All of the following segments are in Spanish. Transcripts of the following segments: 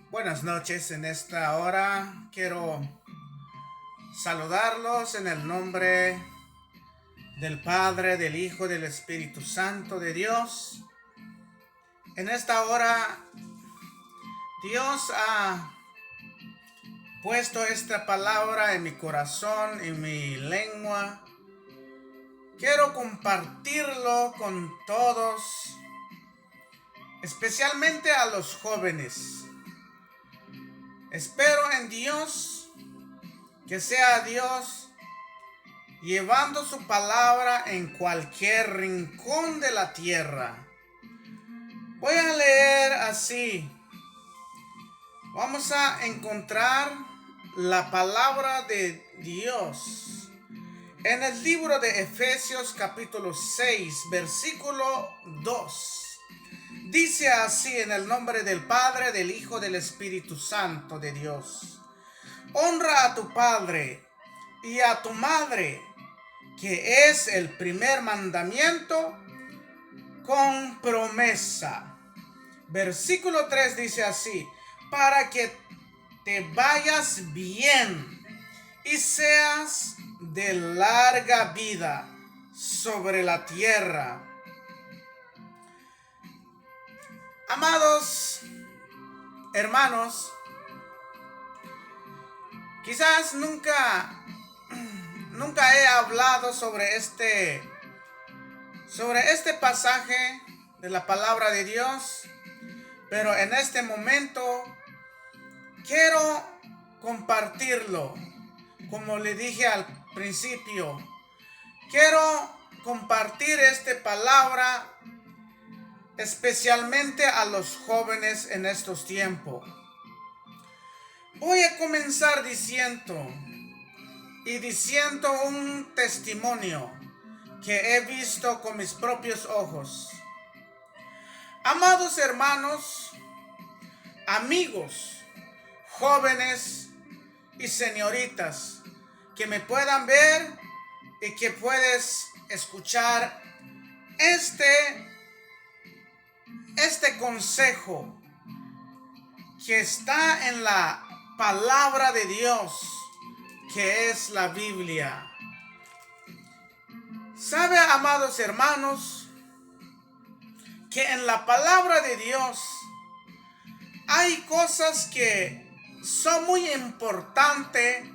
Buenas noches. En esta hora quiero saludarlos en el nombre del Padre, del Hijo, del Espíritu Santo de Dios. En esta hora Dios ha puesto esta palabra en mi corazón, en mi lengua. Quiero compartirlo con todos, especialmente a los jóvenes. Espero en Dios que sea Dios llevando su palabra en cualquier rincón de la tierra. Voy a leer así. Vamos a encontrar la palabra de Dios en el libro de Efesios capítulo 6, versículo 2. Dice así en el nombre del Padre, del Hijo, del Espíritu Santo de Dios. Honra a tu padre y a tu madre, que es el primer mandamiento con promesa. Versículo 3 dice así: para que te vayas bien y seas de larga vida sobre la tierra. Amados hermanos, quizás nunca he hablado sobre este pasaje de la palabra de Dios, pero en este momento quiero compartirlo. Como le dije al principio, quiero compartir esta palabra especialmente a los jóvenes en estos tiempos. Voy a comenzar diciendo un testimonio que he visto con mis propios ojos. Amados hermanos, amigos, jóvenes y señoritas que me puedan ver y que puedes escuchar este consejo que está en la palabra de Dios, que es la Biblia. ¿Sabe, amados hermanos, que en la palabra de Dios hay cosas que son muy importantes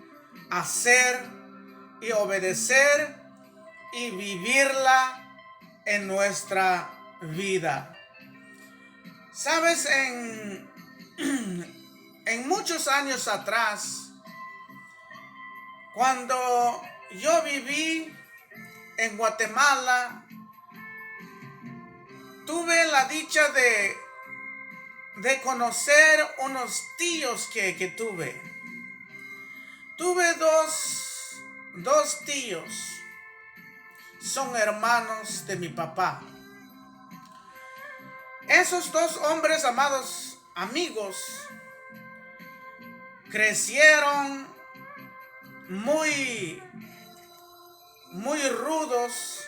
hacer y obedecer y vivirla en nuestra vida? Sabes, en muchos años atrás, cuando yo viví en Guatemala, tuve la dicha de conocer unos tíos que tuve. Tuve dos tíos, son hermanos de mi papá. Esos dos hombres, amados amigos, crecieron muy rudos,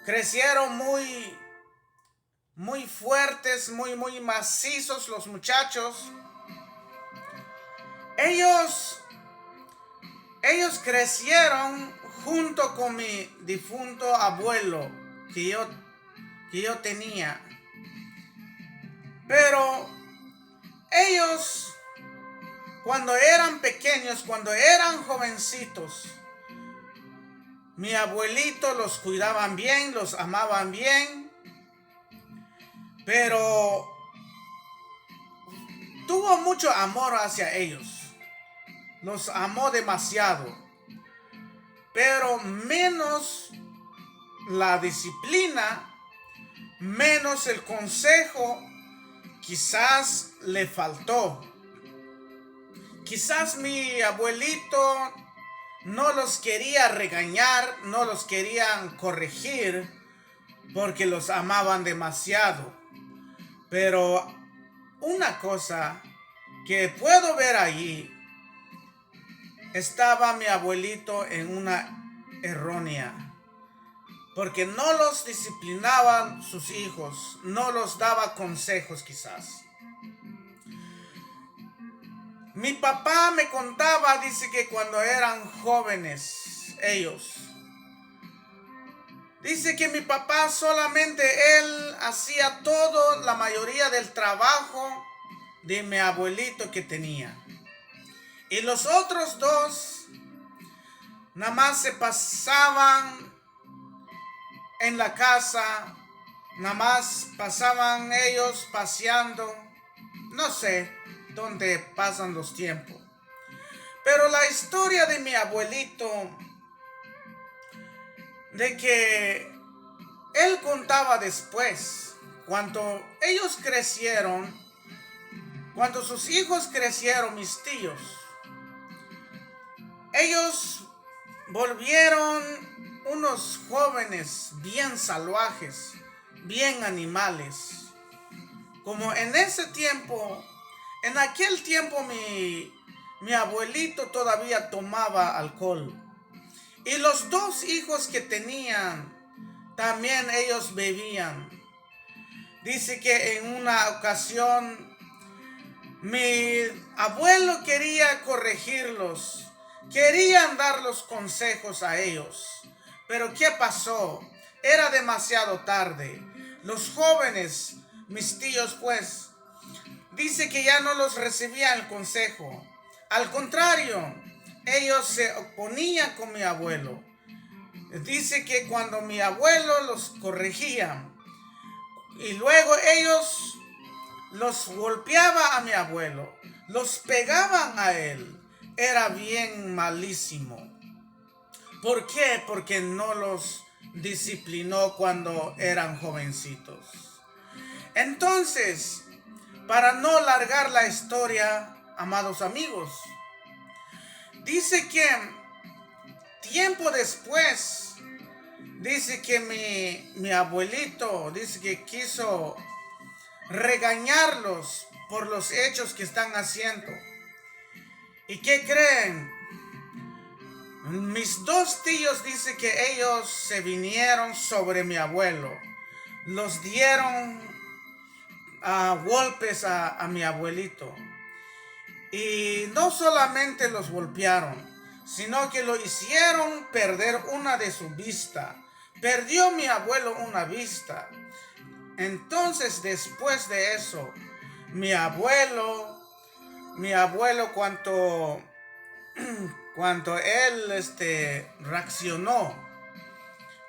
crecieron muy fuertes, muy macizos los muchachos. Ellos crecieron junto con mi difunto abuelo que yo tenía. Pero ellos, cuando eran pequeños, cuando eran jovencitos, mi abuelito los cuidaban bien, los amaban bien, pero tuvo mucho amor hacia ellos. Los amó demasiado, pero menos la disciplina, menos el consejo, quizás le faltó. Quizás mi abuelito no los quería regañar, no los querían corregir, porque los amaban demasiado. Pero una cosa que puedo ver allí, estaba mi abuelito en una errónea, porque no los disciplinaban sus hijos, no los daba consejos quizás. Mi papá me contaba, dice que cuando eran jóvenes ellos, dice que mi papá solamente él hacía todo, la mayoría del trabajo de mi abuelito que tenía. Y los otros dos nada más se pasaban en la casa, nada más pasaban ellos paseando, no sé dónde pasan los tiempos. Pero la historia de mi abuelito, de que él contaba después, cuando ellos crecieron, cuando sus hijos crecieron, mis tíos, ellos volvieron unos jóvenes bien salvajes, bien animales. Como en ese tiempo, en aquel tiempo mi abuelito todavía tomaba alcohol. Y los dos hijos que tenían, también ellos bebían. Dice que en una ocasión mi abuelo quería corregirlos, querían dar los consejos a ellos. Pero ¿qué pasó? Era demasiado tarde. Los jóvenes, mis tíos pues, dice que ya no los recibían el consejo. Al contrario, ellos se oponían con mi abuelo. Dice que cuando mi abuelo los corregía y luego ellos los golpeaba a mi abuelo, los pegaban a él, era bien malísimo. ¿Por qué? Porque no los disciplinó cuando eran jovencitos. Entonces, para no largar la historia, amados amigos, dice que tiempo después, dice que mi abuelito, dice que quiso regañarlos por los hechos que están haciendo. ¿Y qué creen? Mis dos tíos dice que ellos se vinieron sobre mi abuelo. Los dieron golpes a mi abuelito. Y no solamente los golpearon, sino que lo hicieron perder una de su vista. Perdió mi abuelo una vista. Entonces, después de eso, mi abuelo cuando él reaccionó,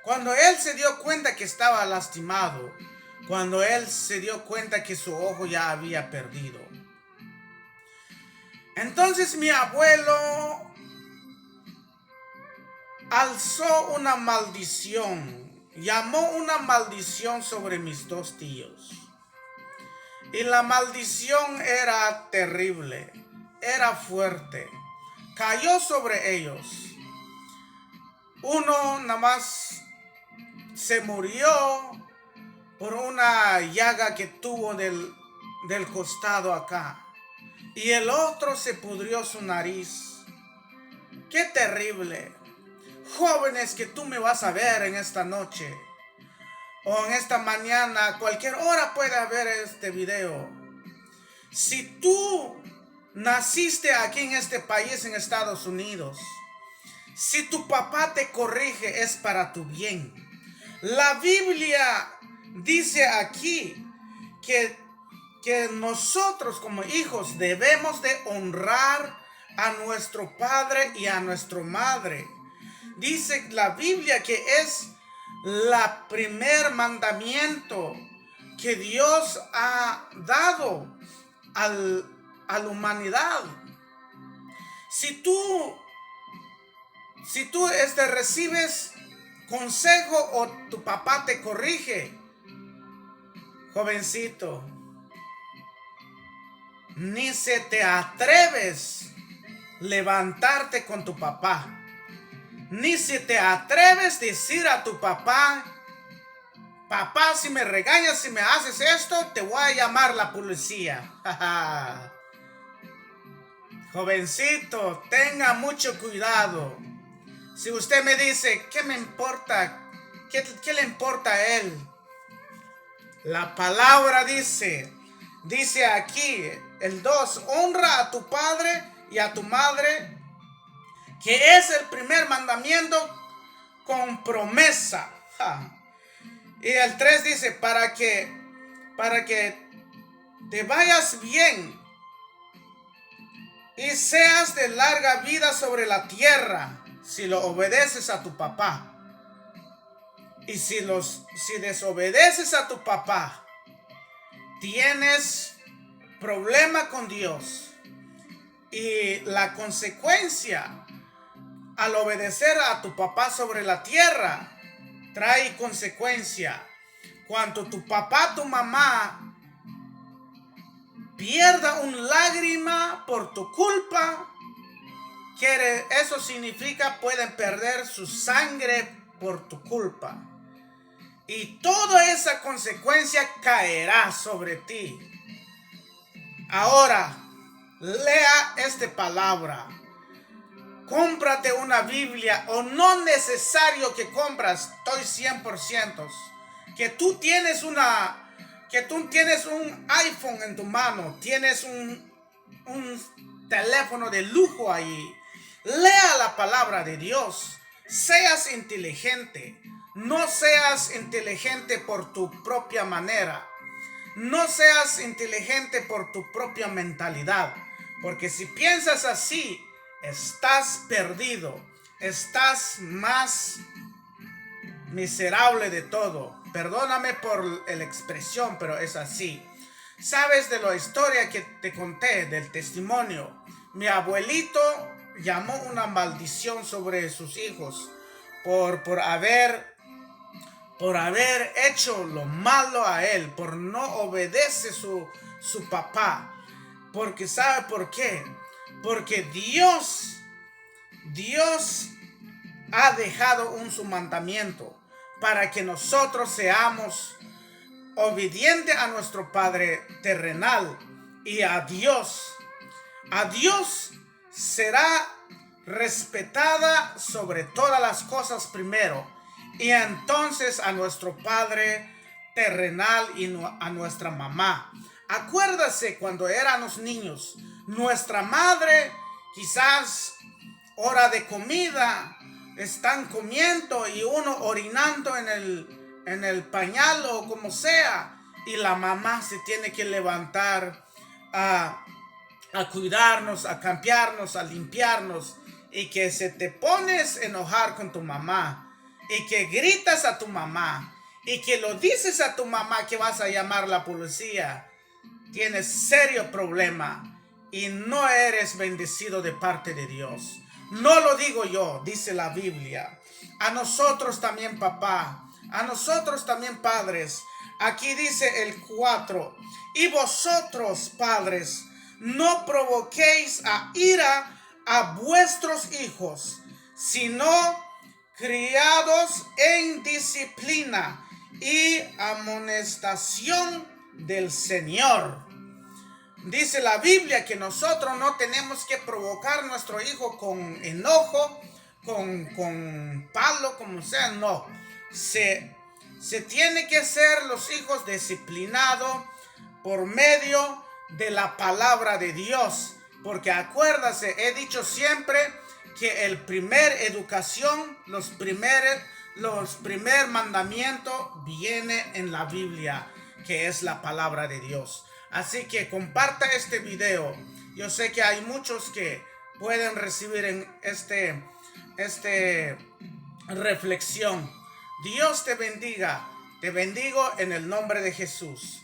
cuando él se dio cuenta que estaba lastimado, cuando él se dio cuenta que su ojo ya había perdido. Entonces mi abuelo alzó una maldición, llamó una maldición sobre mis dos tíos. Y la maldición era terrible, era fuerte, cayó sobre ellos. Uno nada más se murió por una llaga que tuvo del costado acá. Y el otro se pudrió su nariz. ¡Qué terrible! Jóvenes que tú me vas a ver en esta noche o en esta mañana, a cualquier hora puede ver este video. Si tú naciste aquí en este país, en Estados Unidos, si tu papá te corrige es para tu bien. La Biblia dice aquí que nosotros como hijos debemos de honrar a nuestro padre y a nuestra madre. Dice la Biblia que es la primer mandamiento que Dios ha dado a la humanidad. Si tú recibes consejo o tu papá te corrige, jovencito, ni se te atreves levantarte con tu papá. Ni si te atreves a decir a tu papá: papá, si me regañas, si me haces esto, te voy a llamar la policía. Jovencito, tenga mucho cuidado. Si usted me dice: ¿qué me importa? ¿Qué le importa a él? La palabra dice: Dice aquí el 2, honra a tu padre y a tu madre, que es el primer mandamiento con promesa. Y el 3 dice, para que te vayas bien y seas de larga vida sobre la tierra, si lo obedeces a tu papá. Y si desobedeces a tu papá, tienes problema con Dios. Y la consecuencia al obedecer a tu papá sobre la tierra trae consecuencia. Cuando tu papá, tu mamá pierda un lágrima por tu culpa, eso significa pueden perder su sangre por tu culpa. Y toda esa consecuencia caerá sobre ti. Ahora, lea esta palabra. Cómprate una Biblia, o no necesario que compras, estoy 100%. Que tú tienes un iPhone en tu mano, tienes un teléfono de lujo ahí. Lea la palabra de Dios. Seas inteligente. No seas inteligente por tu propia manera. No seas inteligente por tu propia mentalidad. Porque si piensas así, estás perdido. Estás más miserable de todo. Perdóname por la expresión, pero es así. ¿Sabes de la historia que te conté, del testimonio? Mi abuelito llamó una maldición sobre sus hijos por haber hecho lo malo a él, por no obedecer su papá. Porque ¿sabe por qué? Porque Dios ha dejado su mandamiento para que nosotros seamos obedientes a nuestro Padre terrenal y a Dios. A Dios será respetada sobre todas las cosas primero, y entonces a nuestro Padre terrenal y a nuestra mamá. Acuérdase cuando éramos niños, nuestra madre, quizás hora de comida, están comiendo y uno orinando en el pañal o como sea, y la mamá se tiene que levantar a cuidarnos, a cambiarnos, a limpiarnos, y que se te pones a enojar con tu mamá, y que gritas a tu mamá, y que lo dices a tu mamá que vas a llamar a la policía, tienes serio problema y no eres bendecido de parte de Dios. No lo digo yo, dice la Biblia. A nosotros también, papá, a nosotros también, padres. Aquí dice el 4, y vosotros, padres, no provoquéis a ira a vuestros hijos, sino criados en disciplina y amonestación del Señor. Dice la Biblia que nosotros no tenemos que provocar a nuestro hijo con enojo, con palo, como sea, no. Se tiene que ser los hijos disciplinados por medio de la palabra de Dios. Porque acuérdase, he dicho siempre que el primer educación, los primer mandamiento viene en la Biblia, que es la palabra de Dios. Así que comparta este video. Yo sé que hay muchos que pueden recibir en este reflexión. Dios te bendiga. Te bendigo en el nombre de Jesús.